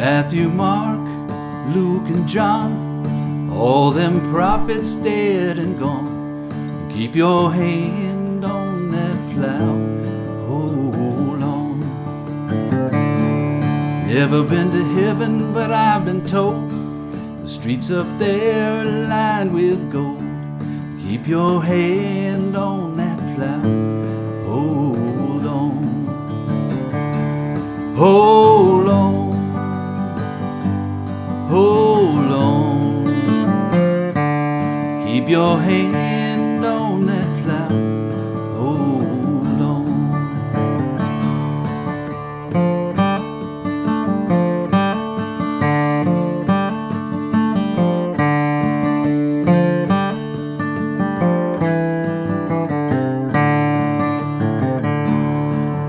Matthew, Mark, Luke, and John, all them prophets dead and gone. Keep your hand on that plow, hold on. Never been to heaven, but I've been told the streets up there are lined with gold. Keep your hand on that plow, hold on. Hold on, hold on. Keep your hand on that plow, hold on.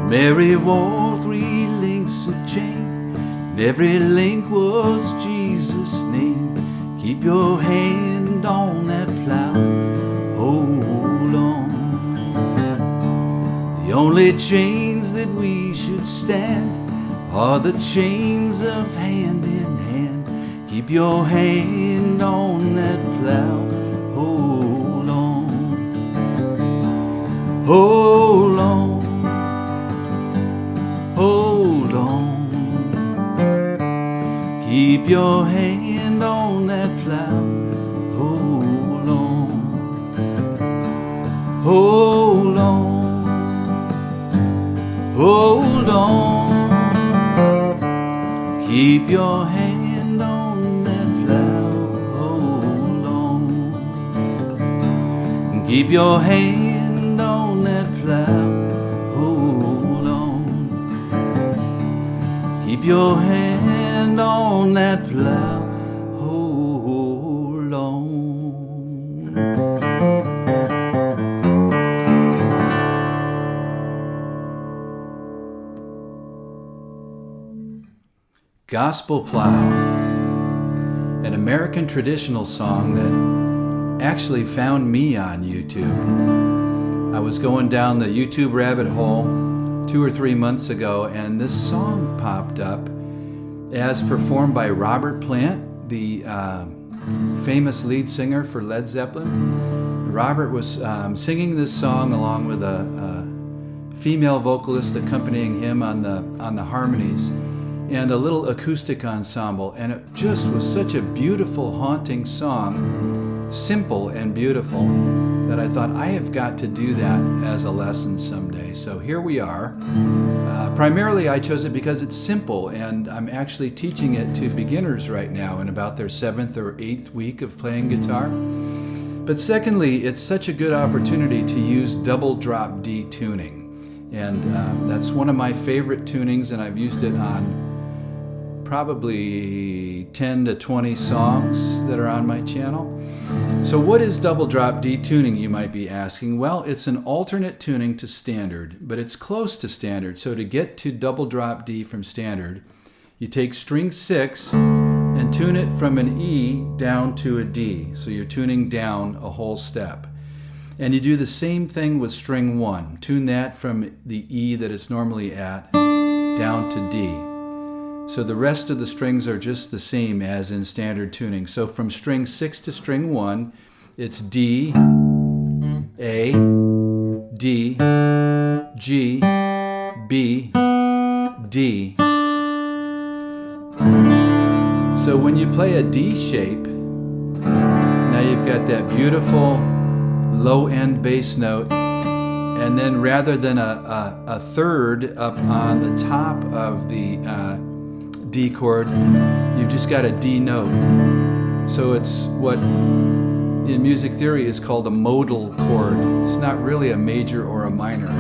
Mary wore 3 links of chain, and every link was Jesus' name. Keep your hand on that plow, hold on. The only chains that we should stand are the chains of hand in hand. Keep your hand on that plow, hold on. Hold on, hold on. Keep your hand on that plow, hold on. Hold on, hold on. Keep your hand on that plow, hold on. Keep your hand on that plow, hold on. Keep your hand on that plow, hold on. Gospel Plow, an American traditional song that actually found me on YouTube. I was going down the YouTube rabbit hole 2 or 3 months ago, and this song popped up as performed by Robert Plant, the famous lead singer for Led Zeppelin. Robert was singing this song along with a female vocalist accompanying him on the harmonies, and a little acoustic ensemble, and it just was such a beautiful, haunting song, simple and beautiful, that I thought I have got to do that as a lesson someday. So here we are. Primarily I chose it because it's simple, and I'm actually teaching it to beginners right now in about their 7th or 8th week of playing guitar. But secondly, it's such a good opportunity to use double drop D tuning, and that's one of my favorite tunings, and I've used it on probably 10 to 20 songs that are on my channel. So what is double drop D tuning, you might be asking? Well, it's an alternate tuning to standard, but it's close to standard. So to get to double drop D from standard, you take string 6 and tune it from an E down to a D. So you're tuning down a whole step. And you do the same thing with string 1. Tune that from the E that it's normally at down to D. So the rest of the strings are just the same as in standard tuning. So from string 6 to string 1, it's D, A, D, G, B, D. So when you play a D shape, now you've got that beautiful low end bass note, and then rather than a third up on the top of the D chord, you've just got a D note. So it's what in music theory is called a modal chord. It's not really a major or a minor.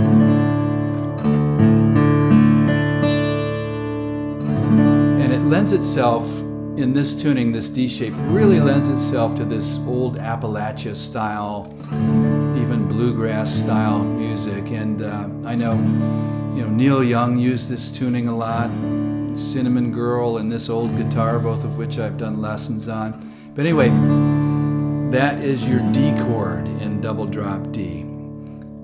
And it lends itself, in this tuning, this D shape really lends itself to this old Appalachia style, even bluegrass style music. And I know, Neil Young used this tuning a lot. Cinnamon Girl and This Old Guitar, both of which I've done lessons on. But anyway, that is your D chord in double drop D.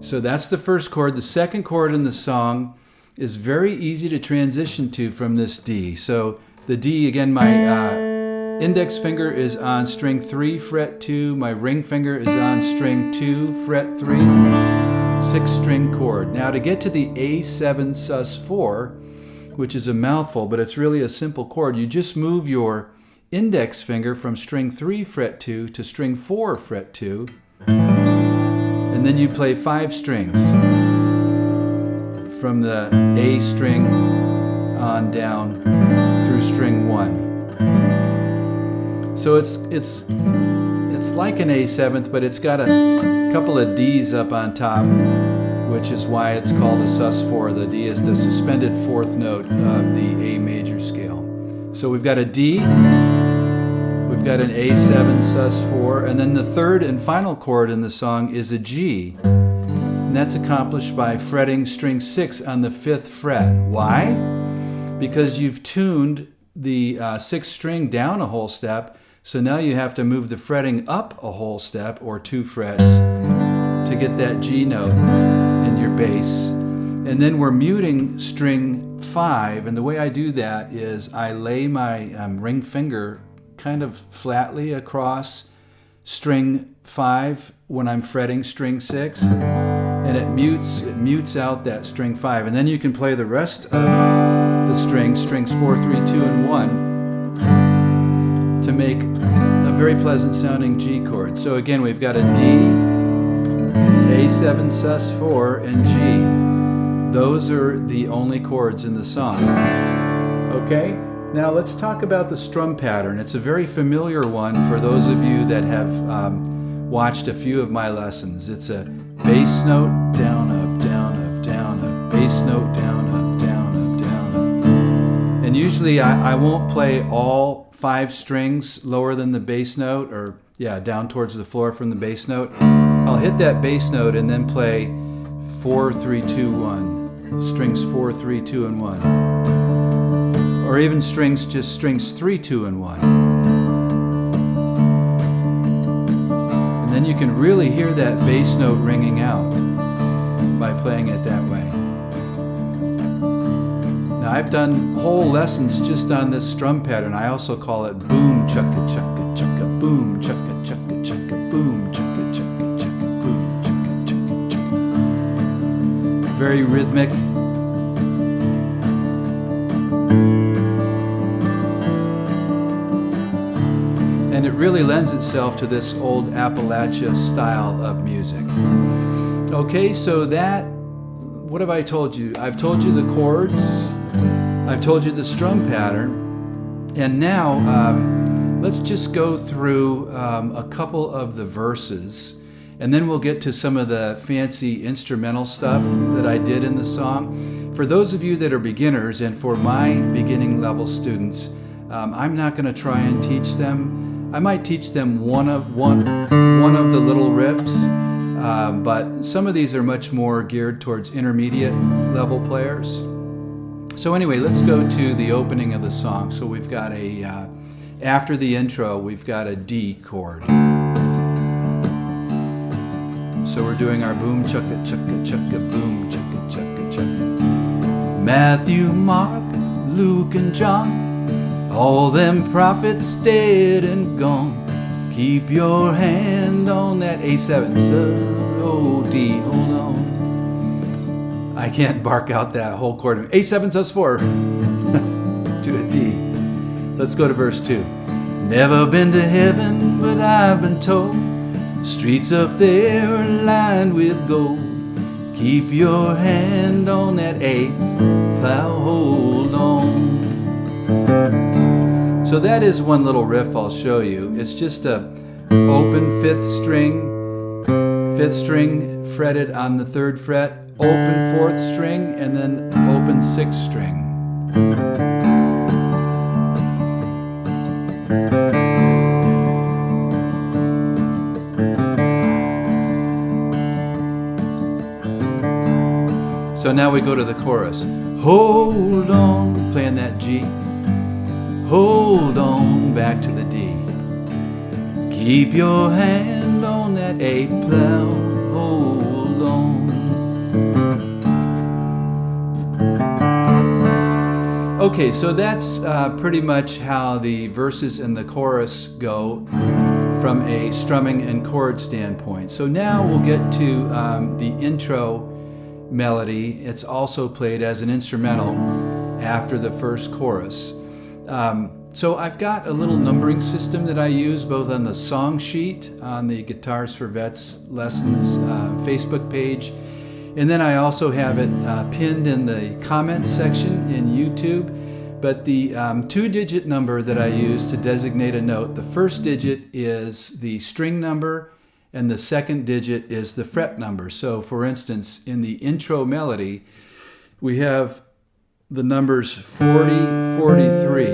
So that's the first chord. The second chord in the song is very easy to transition to from this D. So The D, again, my index finger is on string 3, fret 2. My ring finger is on string 2, fret 3. 6-string chord. Now to get to the A7 sus4, which is a mouthful, but it's really a simple chord, you just move your index finger from string 3, fret 2 to string 4, fret 2. And then you play 5 strings from the A string on down through string 1. So it's like an A7th, but it's got a couple of D's up on top, which is why it's called a sus4. The D is the suspended 4th note of the A major scale. So we've got a D, we've got an A7 sus4, and then the third and final chord in the song is a G. And that's accomplished by fretting string 6 on the 5th fret. Why? Because you've tuned the 6th string down a whole step, so now you have to move the fretting up a whole step, or 2 frets, to get that G note in your bass. And then we're muting string 5, and the way I do that is I lay my ring finger kind of flatly across string 5 when I'm fretting string 6, and it mutes out that string 5. And then you can play the rest of the strings 4, 3, 2, and 1, to make a very pleasant sounding G chord. So again, we've got a D, A7 sus4, and G. Those are the only chords in the song. Okay, now let's talk about the strum pattern. It's a very familiar one for those of you that have watched a few of my lessons. It's a bass note, down, up, down, up, down, up, bass note, down, up, down, up, down, up. And usually I won't play all 5 strings lower than the bass note, or down towards the floor from the bass note. I'll hit that bass note and then play 4, 3, 2, 1. Strings 4, 3, 2, and 1. Or even strings 3, 2, and 1. And then you can really hear that bass note ringing out by playing it that way. Now I've done whole lessons just on this strum pattern. I also call it boom chugga chugga chugga boom chugga chugga chugga boom chugga chugga chugga boom chugga chugga chugga. Very rhythmic. And it really lends itself to this old Appalachia style of music. Okay, so what have I told you? I've told you the chords, I've told you the strum pattern, and now let's just go through a couple of the verses, and then we'll get to some of the fancy instrumental stuff that I did in the song. For those of you that are beginners, and for my beginning level students, I'm not going to try and teach them. I might teach them one of the little riffs, but some of these are much more geared towards intermediate level players. So anyway, let's go to the opening of the song. So we've got after the intro, we've got a D chord. So we're doing our boom chugga chugga chugga boom chugga chugga chugga. Matthew, Mark, Luke, and John, all them prophets dead and gone. Keep your hand on that A7 sus, D, hold on. I can't bark out that whole chord. A7 sus4 to a D. Let's go to verse 2. Never been to heaven, but I've been told streets up there are lined with gold. Keep your hand on that A, plow, hold on. So that is one little riff I'll show you. It's just a open 5th string fretted on the 3rd fret, open 4th string, and then open 6th string. So now we go to the chorus. Hold on, playing that G. Hold on, back to the D. Keep your hand on that A, plow, hold on. Okay, so that's pretty much how the verses and the chorus go from a strumming and chord standpoint. So now we'll get to the intro melody. It's also played as an instrumental after the first chorus. So I've got a little numbering system that I use both on the song sheet on the Guitars for Vets Lessons Facebook page, and then I also have it pinned in the comments section in YouTube. But the two-digit number that I use to designate a note, the first digit is the string number and the second digit is the fret number. So for instance, in the intro melody, we have the numbers 40, 43.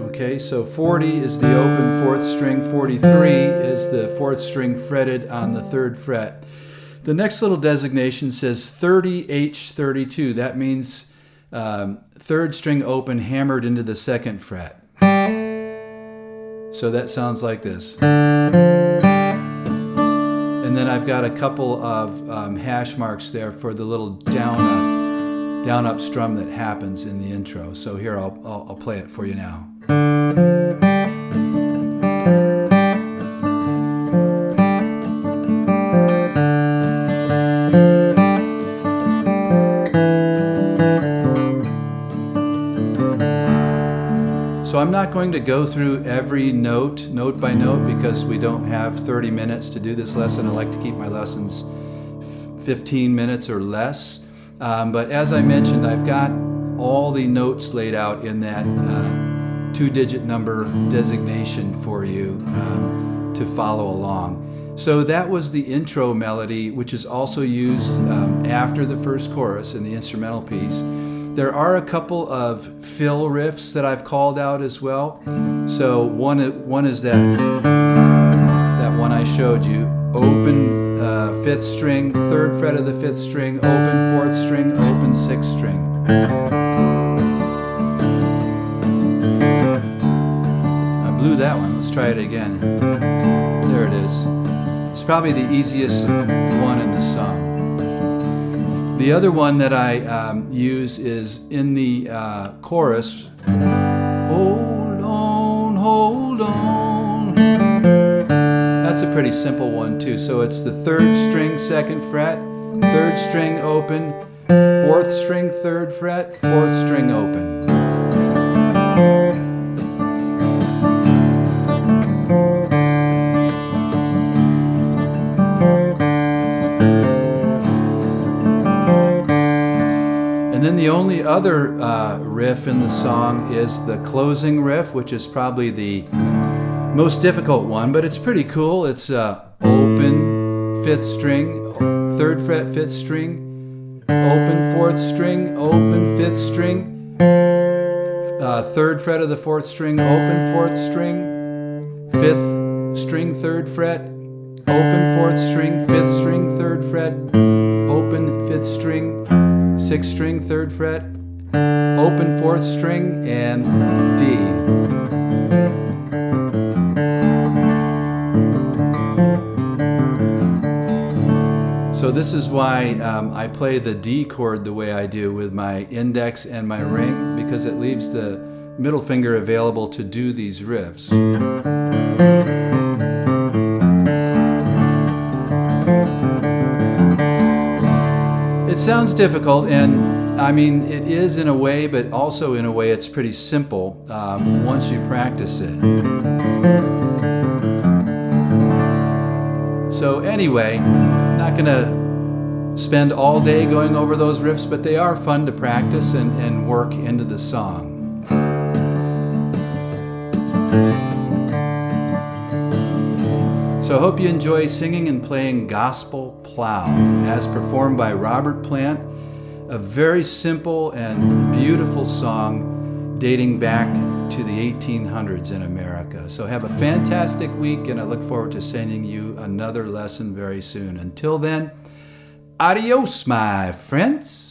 Okay, so 40 is the open fourth string, 43 is the fourth string fretted on the third fret. The next little designation says 30H32. That means third string open hammered into the second fret. So that sounds like this. And then I've got a couple of hash marks there for the little down up strum that happens in the intro. So here I'll play it for you now. So I'm not going to go through every note by note, because we don't have 30 minutes to do this lesson. I like to keep my lessons 15 minutes or less. But as I mentioned, I've got all the notes laid out in that two-digit number designation for you to follow along. So that was the intro melody, which is also used after the first chorus in the instrumental piece. There are a couple of fill riffs that I've called out as well. So one is that one I showed you. Open fifth string, third fret of the fifth string, open fourth string, open sixth string. I blew that one. Let's try it again. There it is. It's probably the easiest one in the song. The other one that I use is in the chorus. Hold on, hold on. That's a pretty simple one too. So it's the third string, second fret, third string open, fourth string, third fret, fourth string open. And then the only other riff in the song is the closing riff, which is probably the most difficult one, but it's pretty cool. It's open fifth string, third fret fifth string, open fourth string, open fifth string, third fret of the fourth string, open fourth string, fifth string, third fret, open fourth string, fifth string, third fret, open fifth string, sixth string, third fret, open fourth string, and D. So this is why I play the D chord the way I do with my index and my ring, because it leaves the middle finger available to do these riffs. It sounds difficult, and I mean it is in a way, but also in a way it's pretty simple once you practice it. So anyway, not gonna spend all day going over those riffs, but they are fun to practice and work into the song. So I hope you enjoy singing and playing Gospel Plow as performed by Robert Plant, a very simple and beautiful song dating back to the 1800s in America. So have a fantastic week, and I look forward to sending you another lesson very soon. Until then, adios, my friends.